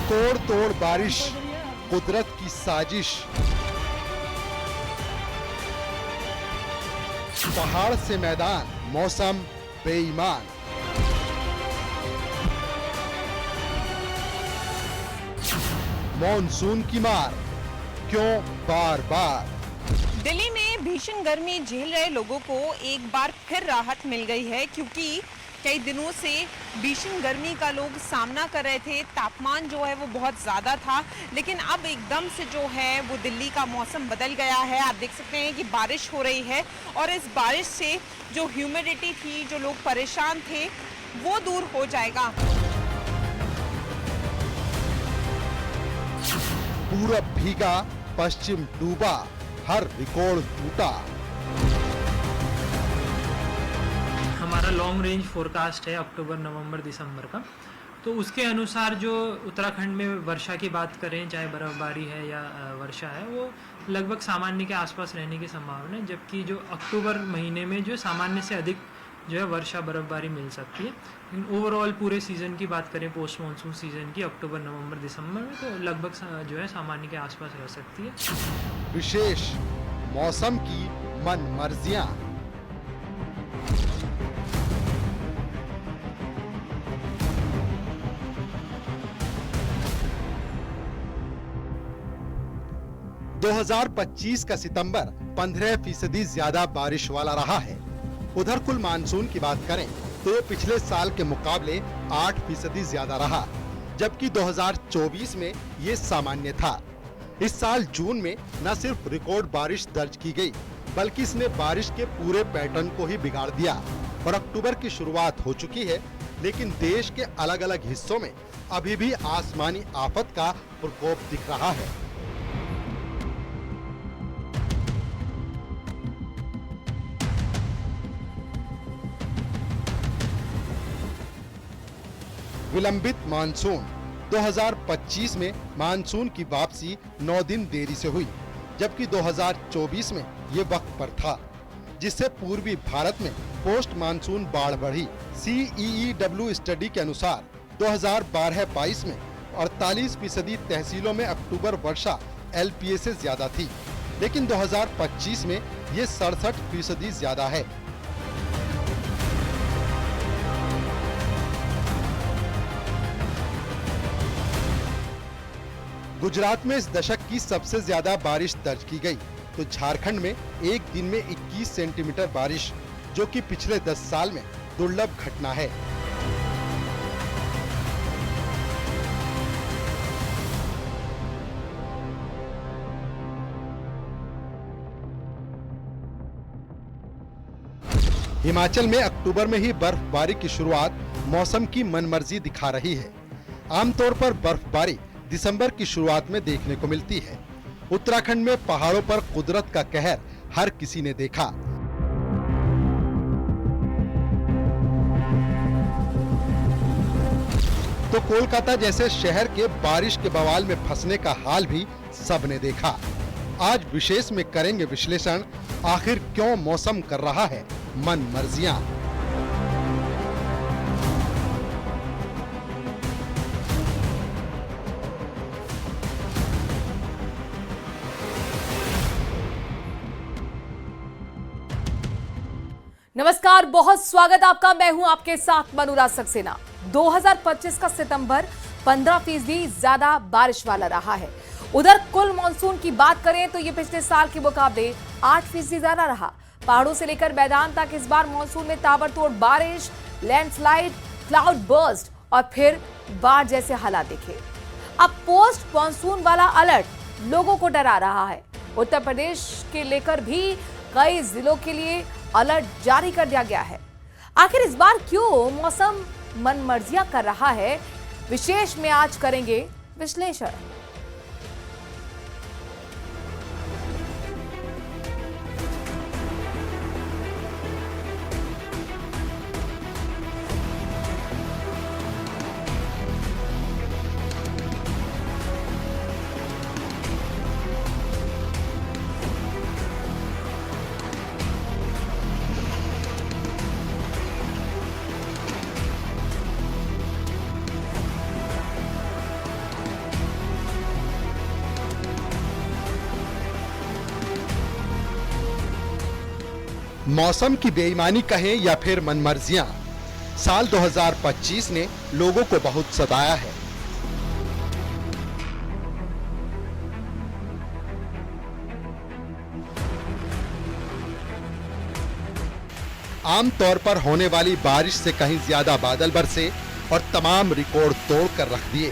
Record तोड़ बारिश, कुदरत की साजिश। पहाड़ से मैदान, मौसम बेईमान। मॉनसून की मार, क्यों बार बार। दिल्ली में भीषण गर्मी झेल रहे लोगों को एक बार फिर राहत मिल गई है, क्योंकि कई दिनों से भीषण गर्मी का लोग सामना कर रहे थे। तापमान जो है वो बहुत ज़्यादा था, लेकिन अब एकदम से जो है वो दिल्ली का मौसम बदल गया है। आप देख सकते हैं कि बारिश हो रही है और इस बारिश से जो ह्यूमिडिटी थी, जो लोग परेशान थे, वो दूर हो जाएगा। पूरब भीगा, पश्चिम डूबा, हर रिकॉर्ड टूटा। हमारा लॉन्ग रेंज फोरकास्ट है अक्टूबर, नवंबर, दिसंबर का। तो उसके अनुसार जो उत्तराखंड में वर्षा की बात करें, चाहे बर्फबारी है या वर्षा है, वो लगभग सामान्य के आसपास रहने की संभावना है। जबकि जो अक्टूबर महीने में जो सामान्य से अधिक जो है वर्षा बर्फबारी मिल सकती है। लेकिन ओवरऑल पूरे सीज़न की बात करें, पोस्ट मानसून सीज़न की, अक्टूबर, नवंबर, दिसंबर में, तो लगभग जो है सामान्य के आसपास रह सकती है। विशेष मौसम की मन मर्जियां। दो 2025 का सितंबर 15% ज्यादा बारिश वाला रहा है। उधर कुल मानसून की बात करें तो ये पिछले साल के मुकाबले 8% ज्यादा रहा, जबकि 2024 में ये सामान्य था। इस साल जून में न सिर्फ रिकॉर्ड बारिश दर्ज की गई, बल्कि इसने बारिश के पूरे पैटर्न को ही बिगाड़ दिया। और अक्टूबर की शुरुआत हो चुकी है, लेकिन देश के अलग अलग हिस्सों में अभी भी आसमानी आफत का प्रकोप दिख रहा है। विलंबित मानसून 2025 में मानसून की वापसी 9 दिन देरी से हुई, जबकि 2024 में ये वक्त पर था, जिससे पूर्वी भारत में पोस्ट मानसून बाढ़ बढ़ी। CEEW स्टडी के अनुसार 2012-22 में 48% तहसीलों में अक्टूबर वर्षा LPA से ज्यादा थी, लेकिन 2025 में ये 67% ज्यादा है। गुजरात में इस दशक की सबसे ज्यादा बारिश दर्ज की गई, तो झारखंड में एक दिन में 21 सेंटीमीटर बारिश, जो कि पिछले 10 साल में दुर्लभ घटना है। हिमाचल में अक्टूबर में ही बर्फबारी की शुरुआत मौसम की मनमर्जी दिखा रही है। आमतौर पर बर्फबारी दिसंबर की शुरुआत में देखने को मिलती है। उत्तराखंड में पहाड़ों पर कुदरत का कहर हर किसी ने देखा। तो कोलकाता जैसे शहर के बारिश के बवाल में फंसने का हाल भी सबने देखा। आज विशेष में करेंगे विश्लेषण, आखिर क्यों मौसम कर रहा है मन मर्जियां। नमस्कार, बहुत स्वागत आपका। मैं हूं आपके साथ मनुराज सक्सेना। 2025 का सितंबर 15% ज्यादा बारिश वाला रहा है। उधर कुल मानसून की बात करें तो ये पिछले साल के मुकाबले 8% ज्यादा रहा। पहाड़ों से लेकर मैदान तक इस बार मानसून में ताबड़तोड़ बारिश, लैंडस्लाइड, क्लाउड बर्स्ट और फिर बाढ़ जैसे हालात दिखे। अब पोस्ट मानसून वाला अलर्ट लोगों को डरा रहा है। उत्तर प्रदेश के लेकर भी कई जिलों के लिए अलर्ट जारी कर दिया गया है। आखिर इस बार क्यों मौसम मनमर्जियां कर रहा है, विशेष में आज करेंगे विश्लेषण। मौसम की बेईमानी कहें या फिर मनमर्जियां, साल 2025 ने लोगों को बहुत सताया है। आमतौर पर होने वाली बारिश से कहीं ज्यादा बादल बरसे और तमाम रिकॉर्ड तोड़ कर रख दिए।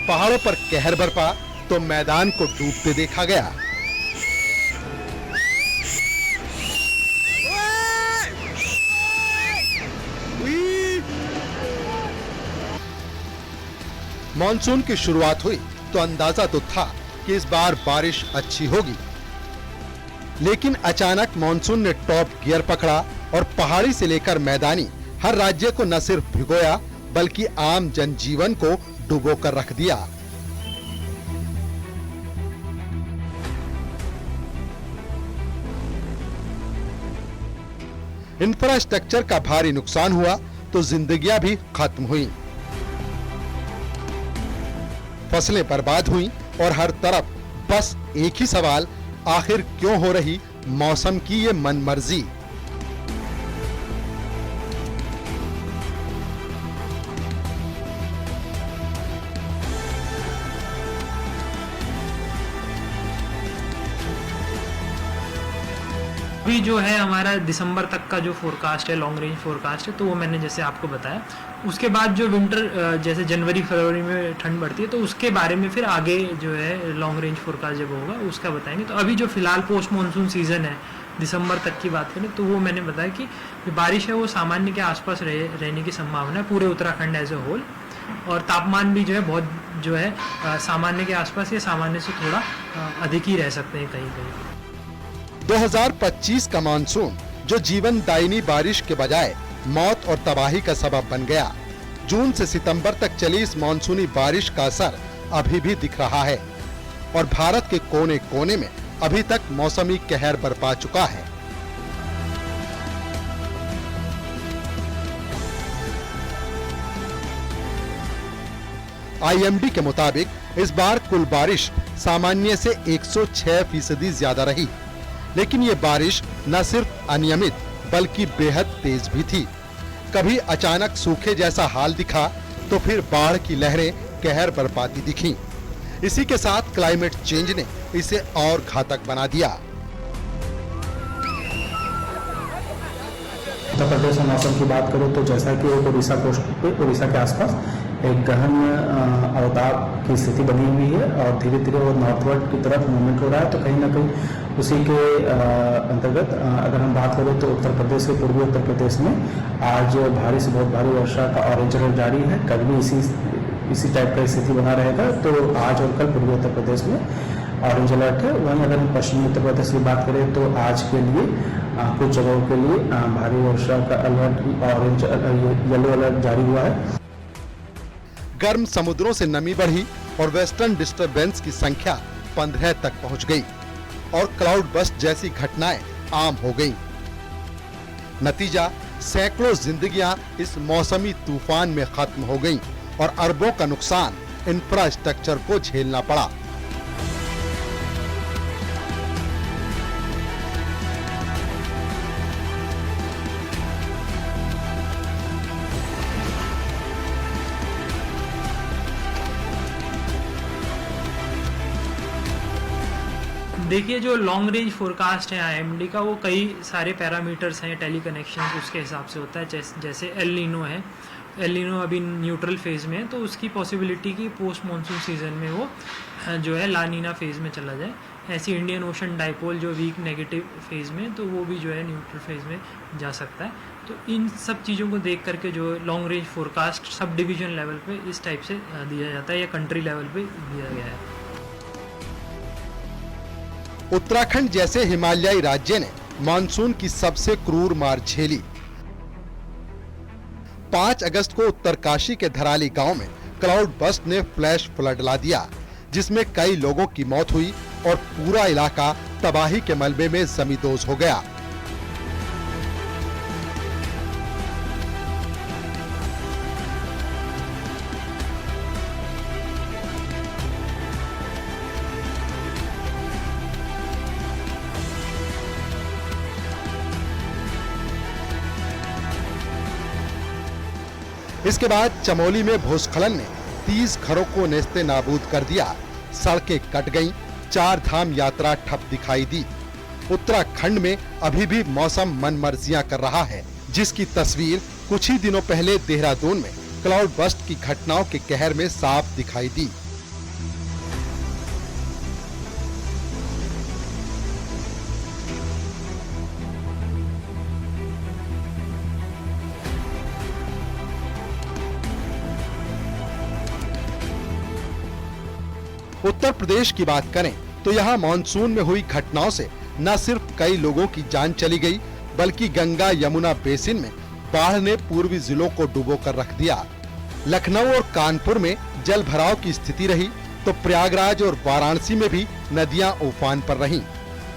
पहाड़ों पर कहर बरपा तो मैदान को डूबते देखा गया। मॉनसून की शुरुआत हुई तो अंदाजा तो था कि इस बार बारिश अच्छी होगी, लेकिन अचानक मॉनसून ने टॉप गियर पकड़ा और पहाड़ी से लेकर मैदानी हर राज्य को न सिर्फ भिगोया बल्कि आम जनजीवन को डुबो कर रख दिया। इंफ्रास्ट्रक्चर का भारी नुकसान हुआ तो जिंदगियां भी खत्म हुई, फसलें बर्बाद हुई और हर तरफ बस एक ही सवाल, आखिर क्यों हो रही मौसम की ये मनमर्जी। अभी जो है हमारा दिसंबर तक का जो फोरकास्ट है, लॉन्ग रेंज फोरकास्ट है, तो वो मैंने जैसे आपको बताया। उसके बाद जो विंटर जैसे जनवरी फरवरी में ठंड बढ़ती है तो उसके बारे में फिर आगे जो है लॉन्ग रेंज फोरकास्ट जब होगा उसका बताएंगे। तो अभी जो फिलहाल पोस्ट मानसून सीजन है दिसंबर तक की बात करें तो वो मैंने बताया कि जो बारिश है वो सामान्य के आसपास रहने की संभावना है पूरे उत्तराखंड एज ए होल, और तापमान भी जो है बहुत जो है सामान्य के आसपास या सामान्य से थोड़ा अधिक ही रह सकते हैं कहीं कहीं। 2025 का मानसून जो जीवन दायिनी बारिश के बजाय मौत और तबाही का सबब बन गया। जून से सितंबर तक चली इस मानसूनी बारिश का असर अभी भी दिख रहा है और भारत के कोने कोने में अभी तक मौसमी कहर बरपा चुका है। आईएमडी के मुताबिक इस बार कुल बारिश सामान्य से 106% ज्यादा रही, लेकिन ये बारिश न सिर्फ अनियमित बल्कि बेहद तेज भी थी। कभी अचानक सूखे जैसा हाल दिखा तो फिर बाढ़ की लहरें कहर बरपाती दिखीं। इसी के साथ क्लाइमेट चेंज ने इसे और घातक बना दिया। उत्तर प्रदेश में मौसम की बात करें तो जैसा कि एक उड़ीसा कोस्ट पे, उड़ीसा के आसपास एक गहन अवतार की स्थिति बनी हुई है और धीरे धीरे वो नॉर्थवर्ड की तरफ मूवमेंट हो रहा है। तो कहीं ना कहीं उसी के अंतर्गत अगर हम बात करें तो उत्तर प्रदेश के पूर्वी उत्तर प्रदेश में आज भारी से बहुत भारी वर्षा का ऑरेंज अलर्ट जारी है। कल भी इसी टाइप का स्थिति बना रहेगा। तो आज और कल पूर्वी उत्तर प्रदेश में ऑरेंज अलर्ट है। वहीं अगर हम पश्चिमी उत्तर प्रदेश की बात करें तो आज के लिए कुछ जगहों के लिए भारी वर्षा का अलर्ट ऑरेंज येलो अलर्ट जारी हुआ है। गर्म समुद्रों से नमी बढ़ी और वेस्टर्न डिस्टरबेंस की संख्या 15 तक पहुंच गई और क्लाउड बस्ट जैसी घटनाएं आम हो गईं। नतीजा, सैकड़ों जिंदगियां इस मौसमी तूफान में खत्म हो गईं और अरबों का नुकसान इंफ्रास्ट्रक्चर को झेलना पड़ा। देखिए जो लॉन्ग रेंज फोरकास्ट है आईएमडी का वो कई सारे पैरामीटर्स हैं, टेली कनेक्शन उसके हिसाब से होता है। जैसे एल नीनो है, एल नीनो अभी न्यूट्रल फेज में है तो उसकी पॉसिबिलिटी की पोस्ट मानसून सीजन में वो जो है लानीना फेज में चला जाए। ऐसी इंडियन ओशन डाइपोल जो वीक नेगेटिव फेज में तो वो भी जो है न्यूट्रल फेज में जा सकता है। तो इन सब चीज़ों को देख करके जो long range forecast sub division level पे इस टाइप से दिया जाता है या कंट्री लेवल पे दिया गया है। उत्तराखंड जैसे हिमालयी राज्य ने मानसून की सबसे क्रूर मार झेली। 5 अगस्त को उत्तरकाशी के धराली गांव में क्लाउड बस्ट ने फ्लैश फ्लड ला दिया, जिसमें कई लोगों की मौत हुई और पूरा इलाका तबाही के मलबे में जमींदोज हो गया। इसके बाद चमोली में भूस्खलन ने 30 घरों को नेस्ते नाबूद कर दिया। सड़कें कट गईं, 4 धाम यात्रा ठप दिखाई दी। उत्तराखंड में अभी भी मौसम मनमर्जियां कर रहा है, जिसकी तस्वीर कुछ ही दिनों पहले देहरादून में क्लाउड बस्ट की घटनाओं के कहर में साफ दिखाई दी। उत्तर प्रदेश की बात करें तो यहाँ मानसून में हुई घटनाओं से न सिर्फ कई लोगों की जान चली गई, बल्कि गंगा यमुना बेसिन में बाढ़ ने पूर्वी जिलों को डुबो कर रख दिया। लखनऊ और कानपुर में जल भराव की स्थिति रही, तो प्रयागराज और वाराणसी में भी नदियां उफान पर रहीं।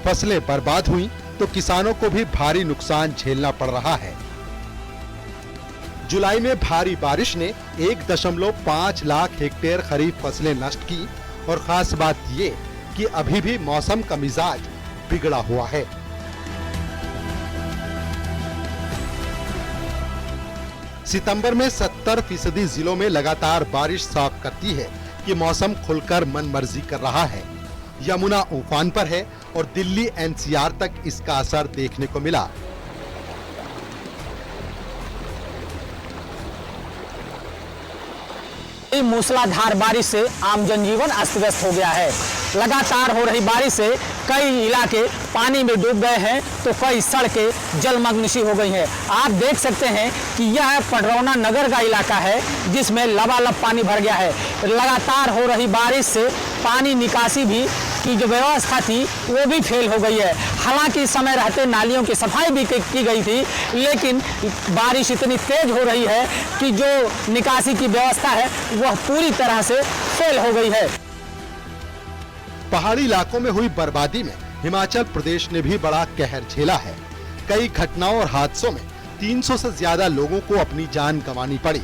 फसलें बर्बाद हुई तो किसानों को भी भारी नुकसान झेलना पड़ रहा है। जुलाई में भारी बारिश ने 1.5 लाख हेक्टेयर खरीफ फसलें नष्ट की, और खास बात ये कि अभी भी मौसम का मिजाज बिगड़ा हुआ है। सितंबर में 70% जिलों में लगातार बारिश साफ करती है कि मौसम खुलकर मनमर्जी कर रहा है। यमुना उफान पर है और दिल्ली एनसीआर तक इसका असर देखने को मिला। मूसलाधार बारिश से आम जनजीवन अस्त व्यस्त हो गया है। लगातार हो रही बारिश से कई इलाके पानी में डूब गए हैं, तो कई सड़कें जलमग्न सी हो गई हैं। आप देख सकते हैं कि यह पडरौना नगर का इलाका है, जिसमें लबालब पानी भर गया है। लगातार हो रही बारिश से पानी निकासी भी की जो व्यवस्था थी वो भी फेल हो गई है। हालांकि समय रहते नालियों की सफाई भी की गई थी, लेकिन बारिश इतनी तेज हो रही है कि जो निकासी की व्यवस्था है वह पूरी तरह से फेल हो गई है। पहाड़ी इलाकों में हुई बर्बादी में हिमाचल प्रदेश ने भी बड़ा कहर झेला है। कई घटनाओं और हादसों में 300 से ज्यादा लोगों को अपनी जान गंवानी पड़ी।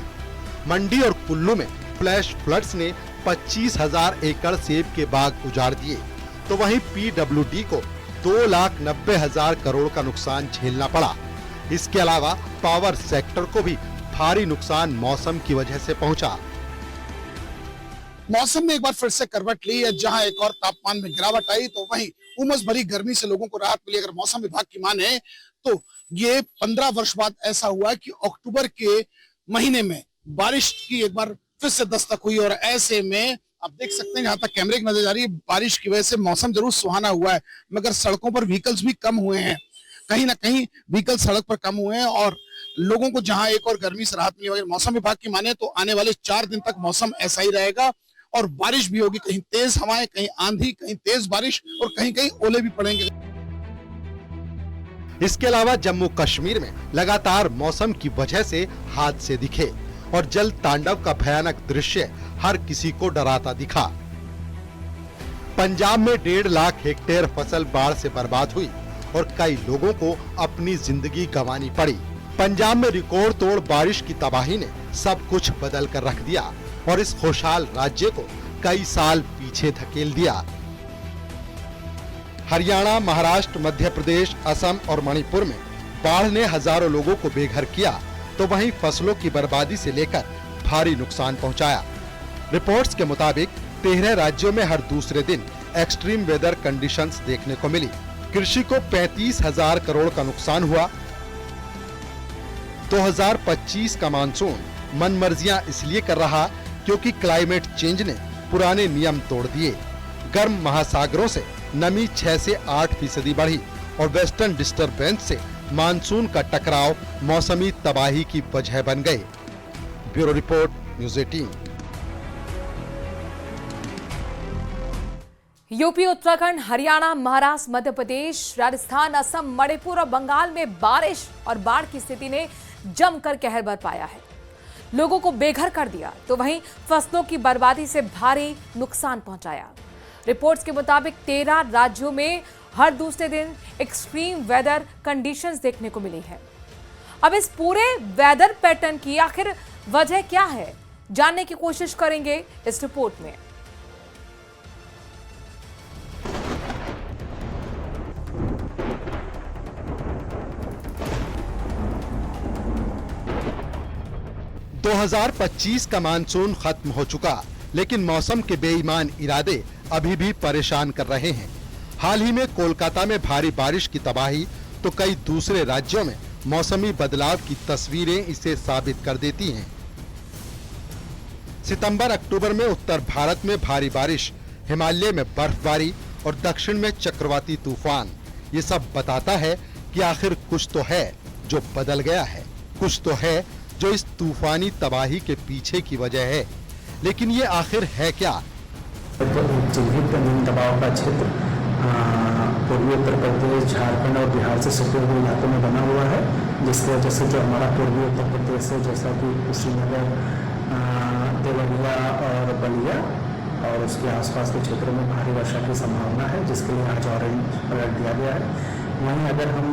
मंडी और कुल्लू में फ्लैश फ्लड्स ने 25,000 एकड़ सेब के बाग उजाड़ दिए, तो वहीं पीडब्ल्यूडी को 2,90,000 करोड़ का नुकसान झेलना पड़ा। इसके अलावा पावर सेक्टर को भी भारी नुकसान मौसम की वजह से पहुंचा। मौसम ने एक बार फिर से करवट ली है। जहां एक और तापमान में गिरावट आई, तो वहीं उमस भरी गर्मी से लोगों को राहत मिली। अगर मौसम विभाग की माने तो ये 15 वर्ष बाद ऐसा हुआ कि अक्टूबर के महीने में बारिश की एक बार फिर से दस्तक हुई। और ऐसे में आप देख सकते हैं, जहां तक कैमरे की नजर आ रही है, बारिश की वजह से मौसम जरूर सुहाना हुआ है, मगर सड़कों पर व्हीकल्स भी कम हुए हैं। कहीं ना कहीं व्हीकल सड़क पर कम हुए हैं और लोगों को जहां एक और गर्मी से राहत मिली। मौसम विभाग की माने तो आने वाले 4 दिन तक मौसम ऐसा ही रहेगा और बारिश भी होगी। कहीं तेज हवाएं, कहीं आंधी, कहीं तेज बारिश और कहीं कहीं ओले भी पड़ेंगे। इसके अलावा जम्मू कश्मीर में लगातार मौसम की वजह से हादसे दिखे और जल तांडव का भयानक दृश्य हर किसी को डराता दिखा। पंजाब में 1.5 लाख हेक्टेयर फसल बाढ़ से बर्बाद हुई और कई लोगों को अपनी जिंदगी गंवानी पड़ी। पंजाब में रिकॉर्ड तोड़ बारिश की तबाही ने सब कुछ बदल कर रख दिया और इस खुशहाल राज्य को कई साल पीछे धकेल दिया। हरियाणा, महाराष्ट्र, मध्य प्रदेश, असम और मणिपुर में बाढ़ ने हजारों लोगों को बेघर किया, तो वहीं फसलों की बर्बादी से लेकर भारी नुकसान पहुंचाया। रिपोर्ट्स के मुताबिक 13 राज्यों में हर दूसरे दिन एक्सट्रीम वेदर कंडीशंस देखने को मिली। कृषि को 35,000 करोड़ का नुकसान हुआ। 2025 का मानसून मनमर्जियां इसलिए कर रहा क्योंकि क्लाइमेट चेंज ने पुराने नियम तोड़ दिए। गर्म महासागरों से नमी 6 से 8% बढ़ी और वेस्टर्न डिस्टरबेंस से मानसून का टकराव मौसमी तबाही की वजह बन गए। Bureau report, news 18। UP, Uttarakhand, Haryana, Maharashtra, Madhya Pradesh, Rajasthan, Assam, Manipur और बंगाल में बारिश और बाढ़ की स्थिति ने जमकर कहर बरपाया है, लोगों को बेघर कर दिया, तो वहीं फसलों की बर्बादी से भारी नुकसान पहुंचाया। रिपोर्ट्स के मुताबिक 13 राज्यों में हर दूसरे दिन एक्सट्रीम वेदर कंडीशंस देखने को मिली है। अब इस पूरे वेदर पैटर्न की आखिर वजह क्या है, जानने की कोशिश करेंगे इस रिपोर्ट में। 2025 का मानसून खत्म हो चुका, लेकिन मौसम के बेईमान इरादे अभी भी परेशान कर रहे हैं। हाल ही में कोलकाता में भारी बारिश की तबाही तो कई दूसरे राज्यों में मौसमी बदलाव की तस्वीरें इसे साबित कर देती हैं। सितंबर अक्टूबर में उत्तर भारत में भारी बारिश, हिमालय में बर्फबारी और दक्षिण में चक्रवाती तूफान, ये सब बताता है कि आखिर कुछ तो है जो बदल गया है, कुछ तो है जो इस तूफानी तबाही के पीछे की वजह है। लेकिन ये आखिर है क्या? चिन्हित निम्न दबाव का क्षेत्र पूर्वी उत्तर प्रदेश, झारखंड और बिहार से सटे हुए इलाकों में बना हुआ है, जिसकी वजह से जो हमारा पूर्वी उत्तर प्रदेश है, जैसा कि कुशीनगर, देवरिया और बलिया और उसके आसपास के क्षेत्रों में भारी वर्षा की संभावना है, जिसके लिए आज ऑरेंज अलर्ट दिया गया है। वहीं अगर हम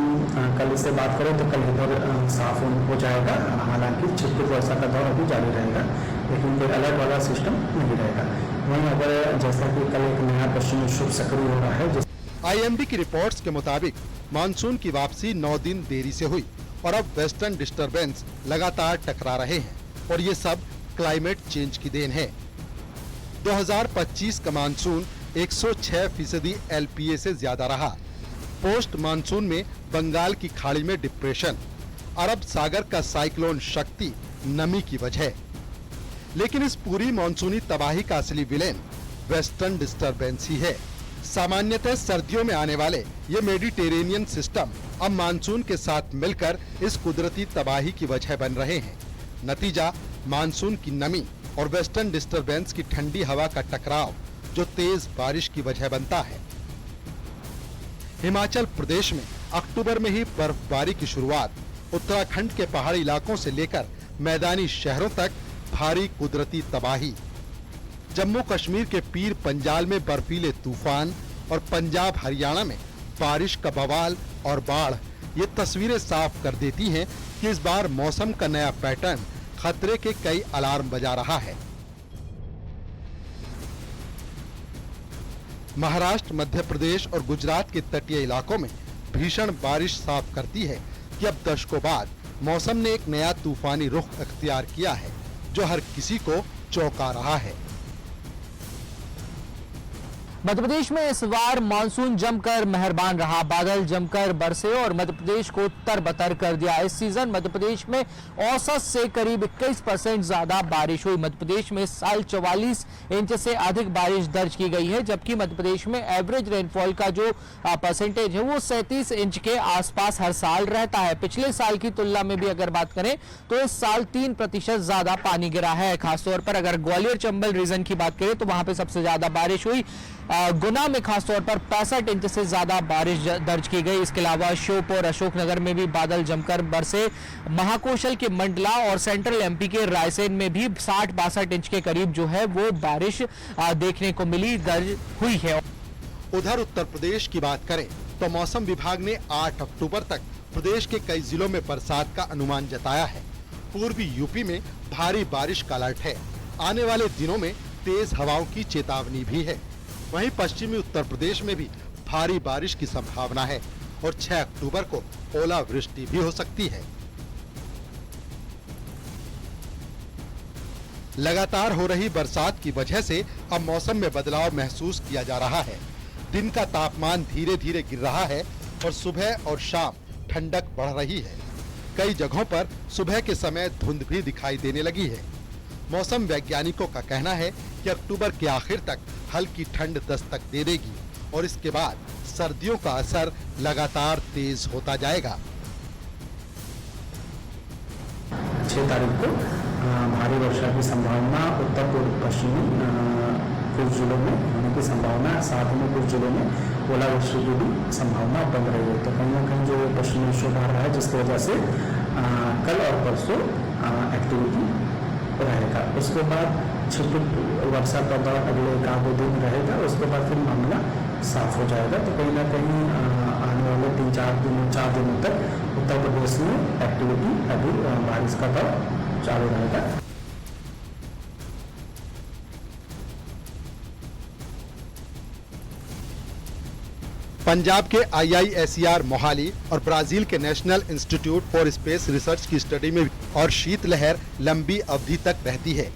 कल से बात करें तो कल इधर साफ हो जाएगा, हालांकि छिटपुट वर्षा का दौर अभी जारी रहेगा, लेकिन कोई अलर्ट वाला सिस्टम नहीं रहेगा। वहीं अगर जैसा कि कल एक नया पश्चिमी विक्षोभ सक्रिय हो रहा है। आईएमडी की रिपोर्ट्स के मुताबिक मानसून की वापसी 9 दिन देरी से हुई और अब वेस्टर्न डिस्टरबेंस लगातार टकरा रहे हैं और ये सब क्लाइमेट चेंज की देन है। 2025 का मानसून 106% एलपीए से ज्यादा रहा। पोस्ट मानसून में बंगाल की खाड़ी में डिप्रेशन, अरब सागर का साइक्लोन शक्ति, नमी की वजह। लेकिन इस पूरी मानसूनी तबाही का असली विलेन वेस्टर्न डिस्टरबेंस ही है। सामान्यतः सर्दियों में आने वाले ये मेडिटेरेनियन सिस्टम अब मानसून के साथ मिलकर इस कुदरती तबाही की वजह बन रहे हैं। नतीजा मानसून की नमी और वेस्टर्न डिस्टरबेंस की ठंडी हवा का टकराव, जो तेज बारिश की वजह बनता है। हिमाचल प्रदेश में अक्टूबर में ही बर्फबारी की शुरुआत, उत्तराखंड के पहाड़ी इलाकों से लेकर मैदानी शहरों तक भारी कुदरती तबाही, जम्मू कश्मीर के पीर पंजाल में बर्फीले तूफान और पंजाब हरियाणा में बारिश का बवाल और बाढ़, ये तस्वीरें साफ कर देती हैं कि इस बार मौसम का नया पैटर्न खतरे के कई अलार्म बजा रहा है। महाराष्ट्र, मध्य प्रदेश और गुजरात के तटीय इलाकों में भीषण बारिश साफ करती है कि अब दशकों बाद मौसम ने एक नया तूफानी रुख अख्तियार किया है, जो हर किसी को चौंका रहा है। मध्य प्रदेश में इस बार मानसून जमकर मेहरबान रहा। बादल जमकर बरसे और मध्य प्रदेश को तरबतर कर दिया। इस सीजन मध्य प्रदेश में औसत से करीब 21% ज्यादा बारिश हुई। मध्य प्रदेश में इस साल 44 इंच से अधिक बारिश दर्ज की गई है, जबकि मध्य प्रदेश में एवरेज रेनफॉल का जो परसेंटेज है वो 37 इंच के आसपास हर साल रहता है। पिछले साल की तुलना में भी अगर बात करें तो इस साल 3% ज्यादा पानी गिरा है। खासतौर पर अगर ग्वालियर चंबल रीजन की बात करें तो वहां पे सबसे ज्यादा बारिश हुई। गुना में खासतौर पर 65 इंच से ज्यादा बारिश दर्ज की गई। इसके अलावा श्योपुर, अशोकनगर में भी बादल जमकर बरसे। महाकौशल के मंडला और सेंट्रल एमपी के रायसेन में भी 60-62 इंच के करीब जो है वो बारिश देखने को मिली, दर्ज हुई है। उधर उत्तर प्रदेश की बात करें तो मौसम विभाग ने 8 अक्टूबर तक प्रदेश के कई जिलों में बरसात का अनुमान जताया है। पूर्वी यूपी में भारी बारिश का अलर्ट है। आने वाले दिनों में तेज हवाओं की चेतावनी भी है। वहीं पश्चिमी उत्तर प्रदेश में भी भारी बारिश की संभावना है और 6 अक्टूबर को ओलावृष्टि भी हो सकती है। लगातार हो रही बरसात की वजह से अब मौसम में बदलाव महसूस किया जा रहा है। दिन का तापमान धीरे धीरे गिर रहा है और सुबह और शाम ठंडक बढ़ रही है। कई जगहों पर सुबह के समय धुंध भी दिखाई देने लगी है। मौसम वैज्ञानिकों का कहना है कि अक्टूबर के आखिर तक हल्की ठंड दस्तक दे देगी और इसके बाद सर्दियों का असर लगातार तेज होता जाएगा। 6 तारीख को भारी वर्षा की संभावना उत्तर पूर्व पश्चिमी कुछ जिलों में होने की संभावना, साथ में कुछ जिलों में ओलावृष्टि की भी संभावना बन रही है। तो कहीं ना कहीं जो पश्चिमी विक्षोभ आ रहा है, जिसकी वजह से कल और परसों एक्टिविटी रहेगा। उसके बाद छिटपुट वर्षा का दौर अगले 1-2 दिन रहेगा। उसके बाद फिर मामला साफ हो जाएगा। तो कहीं ना कहीं आने वाले 3-4 दिनों तक उत्तर प्रदेश में एक्टिविटी अभी बारिश का दौर चालू रहेगा। पंजाब के IISER मोहाली और ब्राजील के national institute for space research की स्टडी में और शीतलहर लंबी अवधि तक रहती है।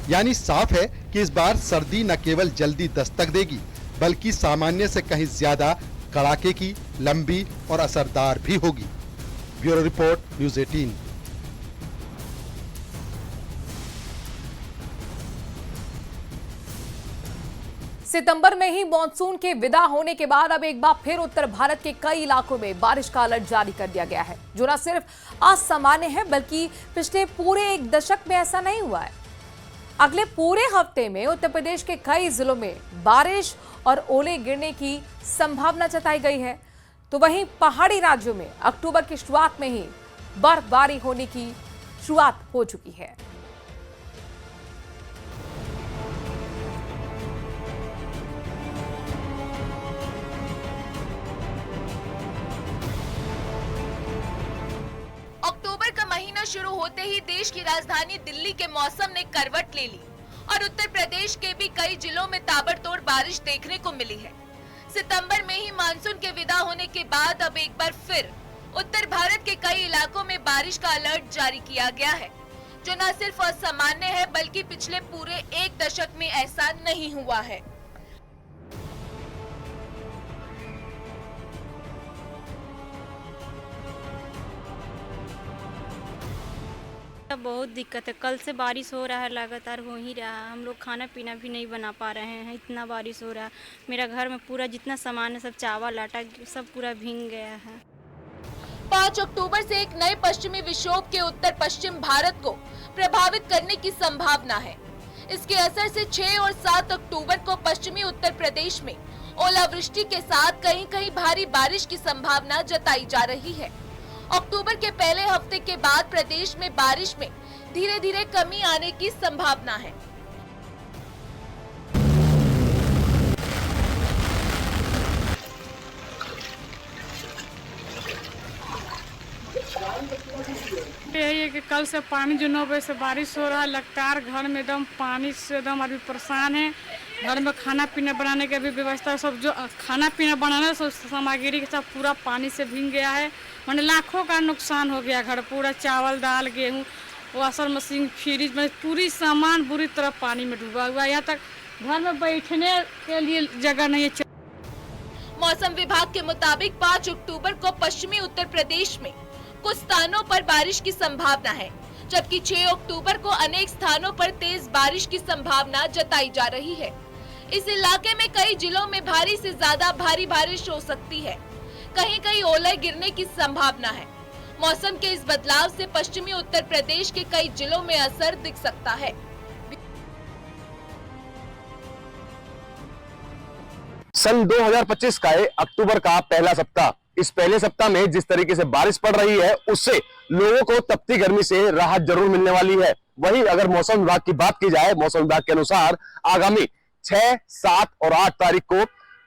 यानी साफ है कि इस बार सर्दी न केवल जल्दी दस्तक देगी बल्कि सामान्य से कहीं ज्यादा कड़ाके की, लंबी और असरदार भी होगी। Bureau report, news 18। सितंबर में ही मॉनसून के विदा होने के बाद अब एक बार फिर उत्तर भारत के कई इलाकों में बारिश का अलर्ट जारी कर दिया गया है, जो न सिर्फ असामान्य है बल्कि पिछले पूरे एक दशक में ऐसा नहीं हुआ है। अगले पूरे हफ्ते में उत्तर प्रदेश के कई जिलों में बारिश और ओले गिरने की संभावना जताई गई है, तो वहीं पहाड़ी राज्यों में अक्टूबर की शुरुआत में ही बर्फबारी होने की शुरुआत हो चुकी है। अक्टूबर का महीना शुरू होते ही देश की राजधानी दिल्ली के मौसम ने करवट ले ली और उत्तर प्रदेश के भी कई जिलों में ताबड़तोड़ बारिश देखने को मिली है। सितंबर में ही मानसून के विदा होने के बाद अब एक बार फिर उत्तर भारत के कई इलाकों में बारिश का अलर्ट जारी किया गया है, जो न सिर्फ असामान्य है बल्कि पिछले पूरे एक दशक में ऐसा नहीं हुआ है। बहुत दिक्कत है। कल से बारिश हो रहा है, लगातार हो ही रहा है। हम लोग खाना पीना भी नहीं बना पा रहे हैं, इतना बारिश हो रहा है। मेरा घर में पूरा जितना सामान है सब चावल आटा सब पूरा भीग गया है। 5 अक्टूबर से एक नए पश्चिमी विक्षोभ के उत्तर पश्चिम भारत को प्रभावित करने की संभावना है। इसके असर से 6 और 7 अक्टूबर को पश्चिमी उत्तर प्रदेश में ओलावृष्टि के साथ कहीं कहीं भारी बारिश की संभावना जताई जा रही है। अक्टूबर के पहले हफ्ते के बाद प्रदेश में बारिश में धीरे धीरे कमी आने की संभावना है। यही है कि कल से पानी जो 9 बजे से बारिश हो रहा है, लगातार घर में एकदम पानी से एकदम अभी परेशान है। घर में खाना पीना बनाने की भी व्यवस्था, सब जो खाना पीना बनाना सब सामग्री के सब पूरा पानी से भीग गया है। मैंने लाखों का नुकसान हो गया। घर पूरा चावल दाल गेहूँ वॉशर मशीन फ्रिज में पूरी सामान बुरी तरह पानी में डूबा हुआ है। यहाँ तक घर में बैठने के लिए जगह नहीं है। मौसम विभाग के मुताबिक 5 अक्टूबर को पश्चिमी उत्तर प्रदेश में कुछ स्थानों पर बारिश की संभावना है, जबकि 6 अक्टूबर को अनेक स्थानों पर तेज बारिश की संभावना जताई जा रही है। इस इलाके में कई जिलों में भारी से ज्यादा भारी बारिश हो सकती है, कहीं कहीं ओले गिरने की संभावना है। मौसम के इस बदलाव से पश्चिमी उत्तर प्रदेश के कई जिलों में असर दिख सकता है। सन 2025 का अक्टूबर का पहला सप्ताह, इस पहले सप्ताह में जिस तरीके से बारिश पड़ रही है उससे लोगों को तपती गर्मी से राहत जरूर मिलने वाली है। वहीं अगर मौसम विभाग की बात की जाए, मौसम विभाग के अनुसार आगामी 6, 7 और 8 तारीख को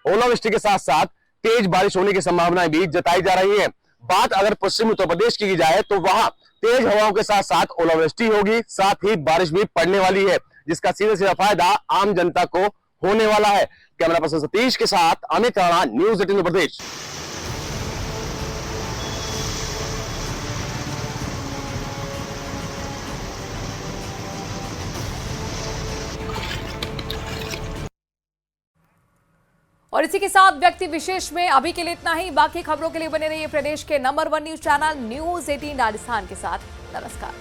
ओलावृष्टि के साथ साथ तेज बारिश होने की संभावनाएं भी जताई जा रही है। बात अगर पश्चिमी उत्तर प्रदेश की जाए तो वहां तेज हवाओं के साथ साथ ओलावृष्टि होगी, साथ ही बारिश भी पड़ने वाली है, जिसका सीधा सीधा फायदा आम जनता को होने वाला है। कैमरा पर्सन सतीश के साथ अमित राणा, न्यूज़ 18 उत्तर प्रदेश। और इसी के साथ व्यक्ति विशेष में अभी के लिए इतना ही। बाकी खबरों के लिए बने रहिए प्रदेश के number 1 news channel news 18 Rajasthan के साथ। नमस्कार।